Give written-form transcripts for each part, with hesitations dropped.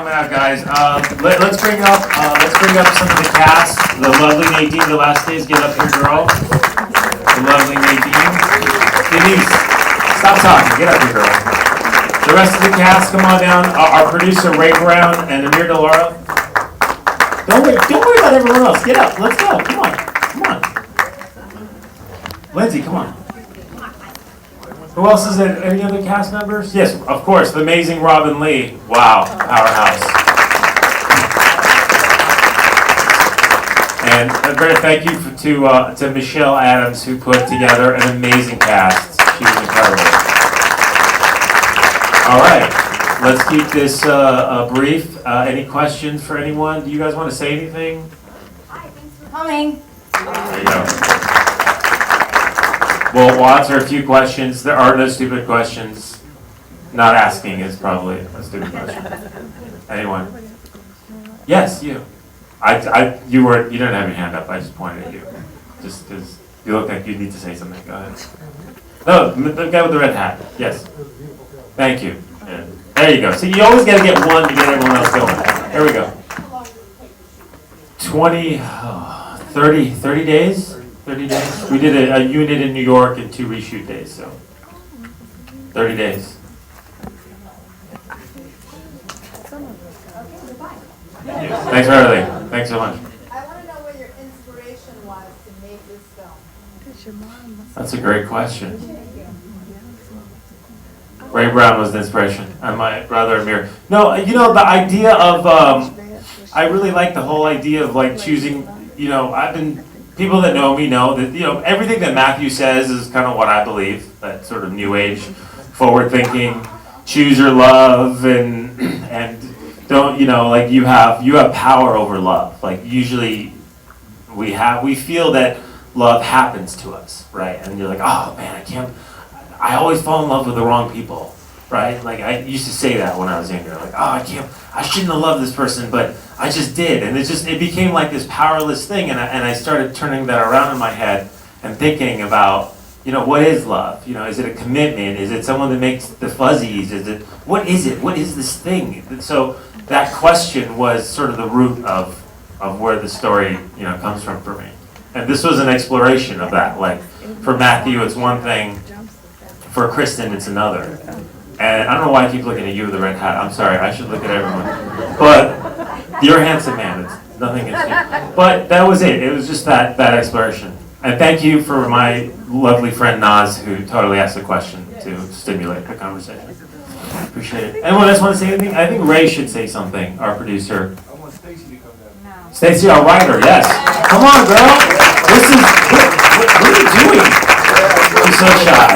coming out, guys. Let's bring up some of the cast. The lovely Nadine Velazquez, get up here, girl. The lovely Nadine. Denise, stop talking. Get up here, girl. The rest of the cast, come on down. Our producer Ray Brown and Amir Delara. Don't worry about everyone else. Get up. Let's go. Come on. Lindsay, come on. Who else is it? Any other cast members? Yes, of course, the amazing Robinne Lee. Wow, powerhouse. And a great thank you to Michelle Adams, who put together an amazing cast. She was incredible. All right, let's keep this brief. Any questions for anyone? Do you guys want to say anything? Hi, thanks for coming. There you go. We'll answer a few questions. There are no stupid questions. Not asking is probably a stupid question. Anyone? Yes, you. You didn't have your hand up. I just pointed at you, just because you look like you need to say something. Go ahead. No, the guy with the red hat. Yes. Thank you. Yeah. There you go. So you always got to get one to get everyone else going. There we go. 30 days. 30 days. We did a unit in New York and 2 reshoot days, so 30 days. Thanks for everything. Thanks so much. I want to know what your inspiration was to make this film. That's a great question. Ray Brown was the inspiration, and my brother Amir. No, the idea of I really like the whole idea of like choosing. People that know me know that everything that Matthew says is kind of what I believe. That sort of new age, forward thinking, choose your love, and don't like you have power over love. Like usually we feel that love happens to us, right? And you're like, oh man, I always fall in love with the wrong people, right? Like I used to say that when I was younger, like, oh I shouldn't have loved this person, but I just did, and it became like this powerless thing, and I started turning that around in my head and thinking about, what is love? Is it a commitment? Is it someone that makes the fuzzies? What is it? What is this thing? And so that question was sort of the root of where the story, comes from for me. And this was an exploration of that. Like for Matthew, it's one thing. For Kristen, it's another. And I don't know why I keep looking at you with the red hat. I'm sorry. I should look at everyone. But you're a handsome man. It's nothing against you. But that was it. It was just that exploration. And thank you for my lovely friend Naz, who totally asked a question to stimulate the conversation. Appreciate it. Anyone else want to say anything? I think Ray should say something, our producer. I want Staci to come down. Staci, our writer, yes. Come on, girl. What are you doing? She's so shy.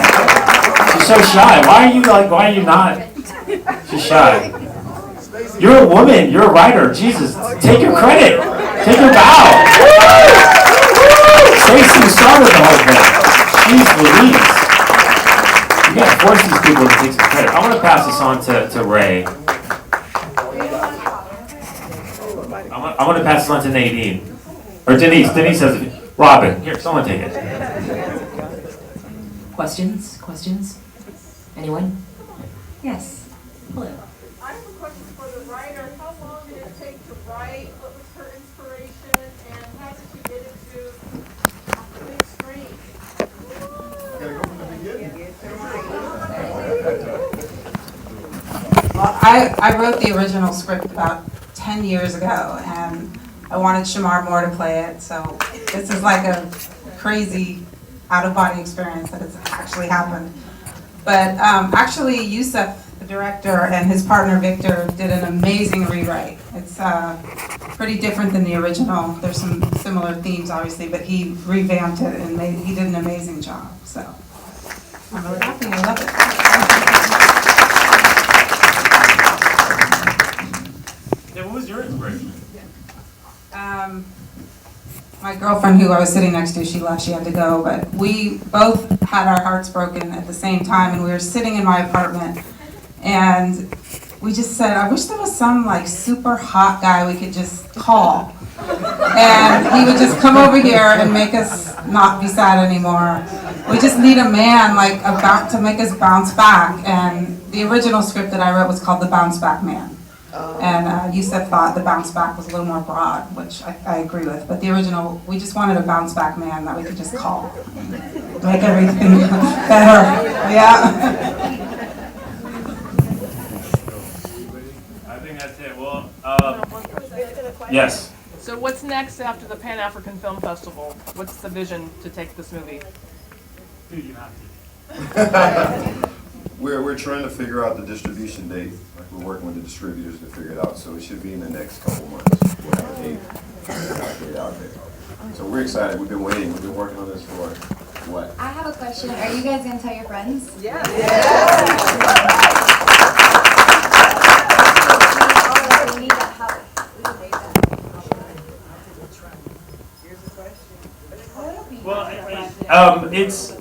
She's so shy. Why are you not? She's shy. You're a woman. You're a writer. Jesus, take your credit. Take your bow. Staci started the whole thing. Jeez Louise. You gotta force these people to take some credit. I want to pass this on to Ray. I want to pass this on to Nadine. Or Denise. Denise says, Robin. Here, someone take it. Questions? Anyone? Yes. Hello. I have a question for the writer. How long did it take to write? What was her inspiration? And how did she get it to the big screen? Gotta go from the beginning. Well, I wrote the original script about 10 years ago, and I wanted Shemar Moore to play it, so this is like a crazy out-of-body experience that has actually happened. But actually, Youssef, the director, and his partner Victor did an amazing rewrite. It's pretty different than the original. There's some similar themes, obviously, but he revamped it, and he did an amazing job. So I'm really happy. I love it. Yeah, what was your inspiration? My girlfriend, who I was sitting next to, she left, she had to go, but we both had our hearts broken at the same time, and we were sitting in my apartment, and we just said, I wish there was some like super hot guy we could just call, and he would just come over here and make us not be sad anymore. We just need a man like about to make us bounce back, and the original script that I wrote was called The Bounce Back Man. And Youssef thought the bounce back was a little more broad, which I agree with. But the original, we just wanted a bounce back man that we could just call. Make everything better. Yeah. I think that's it. Well, yes. So what's next after the Pan-African Film Festival? What's the vision to take this movie? We're trying to figure out the distribution date. Like, we're working with the distributors to figure it out, so it should be in the next couple months. We'll have a date, get it out there. So we're excited. We've been waiting. We've been working on this for what? I have a question. Are you guys gonna tell your friends? Yes. We need that help. We need that. Well, it's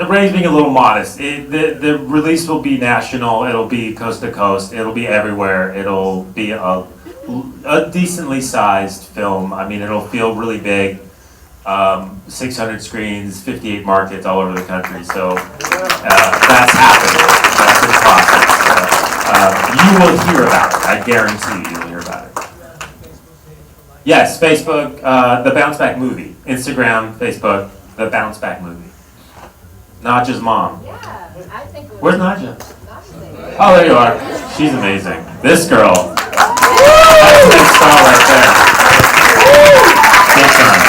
Ray's being a little modest. The release will be national. It'll be coast to coast. It'll be everywhere. It'll be a decently sized film. I mean, it'll feel really big. 600 screens, 58 markets all over the country. So that's happening. That's in process. You will hear about it. I guarantee you will hear about it. Yes, Facebook, The Bounce Back Movie. Instagram, Facebook, The Bounce Back Movie. Nadja's mom. Yeah, I think. Where's Nadja? Oh, there you are. She's amazing. This girl. That's a big star right there. Big time.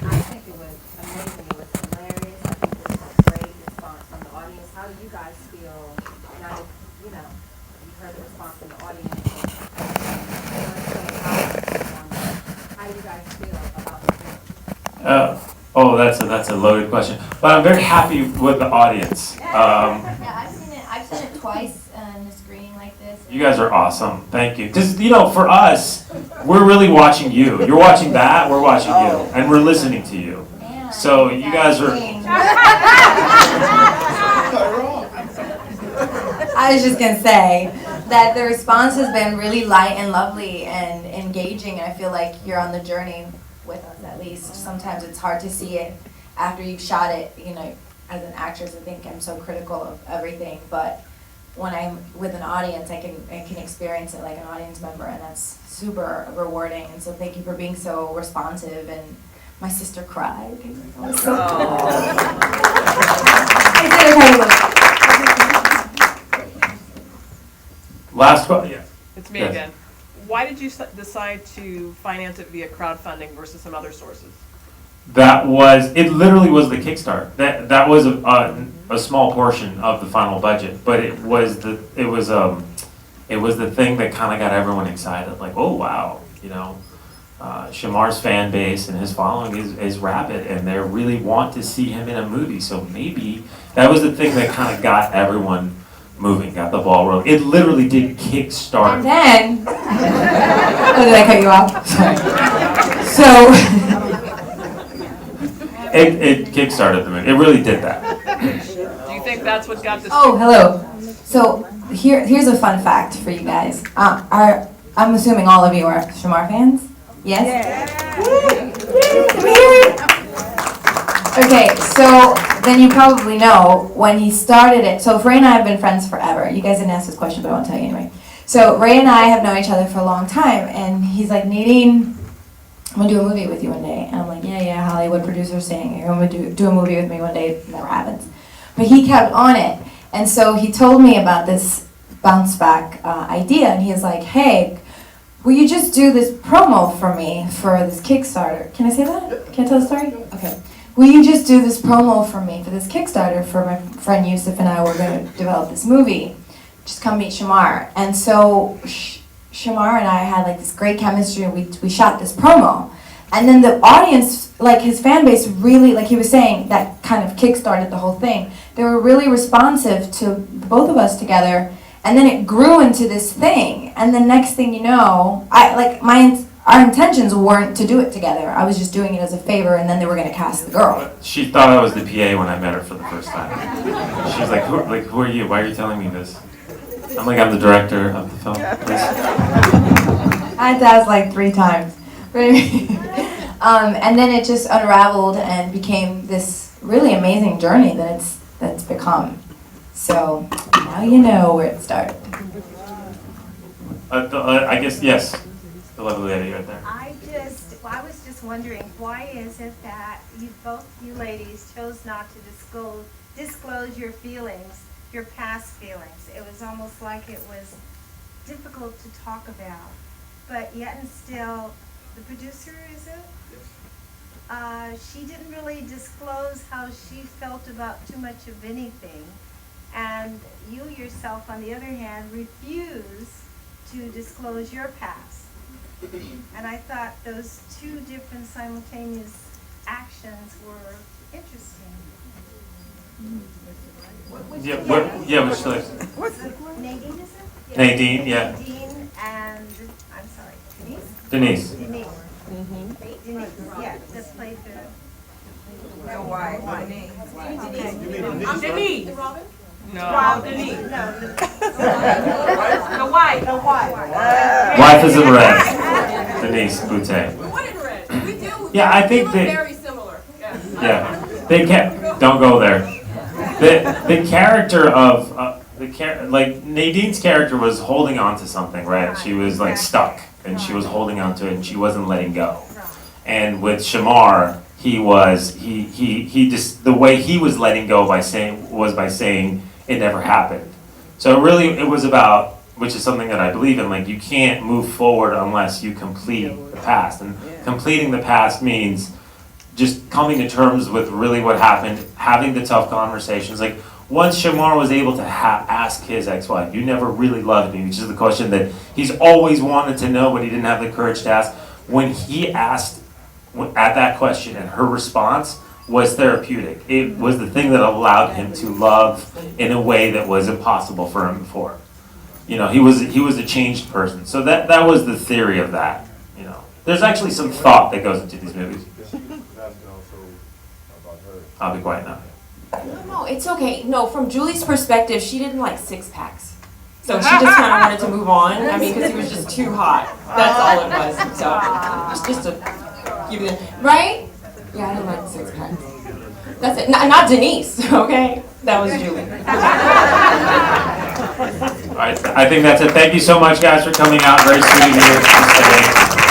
I think it was amazing. It was hilarious. I think it was a great response from the audience. How do you guys feel now that, you've heard the response from the audience? How do you guys feel about the film? That's a loaded question. But I'm very happy with the audience. Yeah, I've seen it twice on the screen like this. You guys are awesome. Thank you. Because, for us, we're really watching you. You're watching that, we're watching you. And we're listening to you. Man, So you guys are... I was just gonna say that the response has been really light and lovely and engaging, and I feel like you're on the journey with us at least. Sometimes it's hard to see it after you've shot it, as an actress. I think I'm so critical of everything, but when I'm with an audience, I can experience it like an audience member, and that's super rewarding. And so thank you for being so responsive. And my sister cried. It was so cool. I did okay. Last question. Yeah. It's me Yes. again. Why did you decide to finance it via crowdfunding versus some other sources? It literally was the Kickstarter. That was a small portion of the final budget, but it was the thing that kind of got everyone excited. Like, oh wow, Shemar's fan base and his following is rabid, and they really want to see him in a movie. So maybe that was the thing that kind of got everyone moving, got the ball rolling. It literally did kickstart. And then, did I cut you off? Sorry. So, it kickstarted the movie. It really did that. Do you think that's what got this? oh, hello. So here's a fun fact for you guys. I'm assuming all of you are Shemar fans? Yes? Can we hear it? Okay, so then you probably know when he started it. So Ray and I have been friends forever. You guys didn't ask this question, but I won't tell you anyway. So Ray and I have known each other for a long time, and he's like, Nadine, I'm gonna do a movie with you one day. And I'm like, yeah, Hollywood producer saying you're gonna do a movie with me one day. It never happens. But he kept on it, and so he told me about this bounce back idea, and he was like, hey, will you just do this promo for me for this Kickstarter? Can I say that? Can I tell the story? Okay. Will you just do this promo for me for this Kickstarter for my friend Youssef and I? We're going to develop this movie. Just come meet Shemar. And so Shemar and I had like this great chemistry, and we shot this promo. And then the audience, like his fan base really, like he was saying, that kind of kickstarted the whole thing. They were really responsive to both of us together. And then it grew into this thing. And the next thing you know, our intentions weren't to do it together. I was just doing it as a favor, and then they were going to cast the girl. She thought I was the PA when I met her for the first time. She was like, who are you? Why are you telling me this? I'm like, I'm the director of the film. Please. I had to ask like 3 times. And then it just unraveled and became this really amazing journey that it's become. So now you know where it started. I guess, yes, the lovely lady right there. I was just wondering, why is it that both you ladies chose not to disclose your feelings, your past feelings? It was almost like it was difficult to talk about, but yet and still, the producer, is it? She didn't really disclose how she felt about too much of anything, and you yourself, on the other hand, refuse to disclose your past. And I thought those two different simultaneous actions were interesting. Which Nadine, is it? Nadine, yeah. Nadine and, I'm sorry, Denise. Denise, yeah, that played the. No, why? I'm Denise. Robin? No, Denise. No, The white. Wife is in red. Denise Boutte. What in red? We do. Yeah, I think we look that- very similar. Yeah, they can't. Don't go there. The character of like Nadine's character was holding on to something, right? She was like stuck, and she was holding on to it, and she wasn't letting go. And with Shemar, he just the way he was letting go by saying it never happened. So really, it was about, which is something that I believe in. Like, you can't move forward unless you complete the past, and completing the past means just coming to terms with really what happened, having the tough conversations. Like, once Shemar was able to ask his ex-wife, "You never really loved me," which is the question that he's always wanted to know, but he didn't have the courage to ask. When he asked at that question, and her response was therapeutic. It was the thing that allowed him to love in a way that was impossible for him before. You know, he was a changed person. So that was the theory of that. You know, there's actually some thought that goes into these movies. I'll be quiet now. No, it's okay. No, from Julie's perspective, she didn't like six packs. So she just kind of wanted to move on. I mean, because he was just too hot. That's all it was. So just to give you the, right? Yeah, I didn't like six packs. That's it. Not Denise, okay? That was Julie. All right, I think that's it. Thank you so much, guys, for coming out. Very sweet of you to stay.